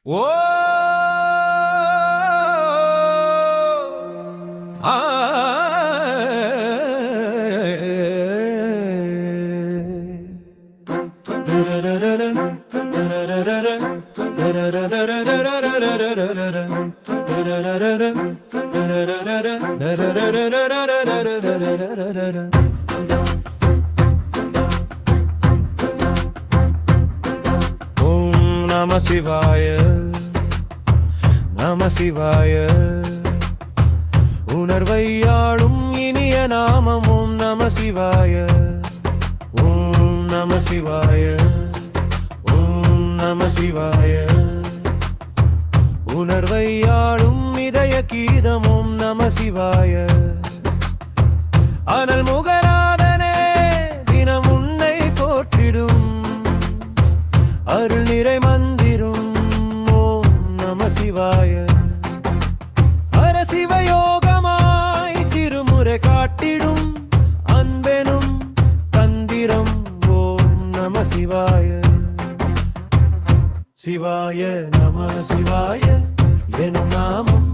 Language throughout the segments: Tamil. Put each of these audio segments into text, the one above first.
ஓ ஆ நம சிவாய நம சிவாய உணர்வையாளும் இனிய நாமம் ஓம் நம சிவாய ஓம் நம சிவாய ஓம் நம சிவாய உணர்வையாளும் இதய கீதம் ஓம் நம சிவாய அனல் முகராதனே தினம் உன்னை போற்றிடும் அருள் நிறை மந்திரும் ஓம் நம சிவாய அரசிவயோகமாய் திருமுறை காட்டிடும் அன்பெனும் தந்திரம் ஓம் நம சிவாய சிவாய நம சிவாய எனும் நாமம்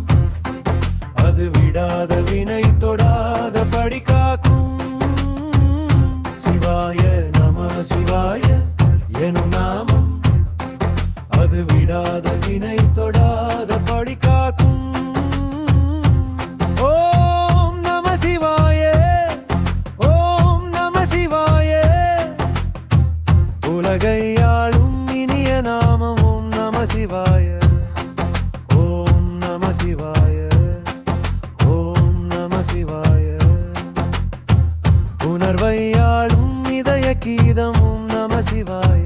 அது விடாத வினை தொடாத படி காக்கும் சிவாய நம சிவாய எனும் நாமம் அது விடாத வினை தொடாத படி காக்கும் ஓம் நம சிவாய ஓம் நம சிவாய உலகையாளும் இனிய நாமம் ஓம் நம சிவாய ஓம் நம சிவாய ஓம் நம சிவாய உணர்வையாளும் இதய கீதம் ஓம் நம சிவாய.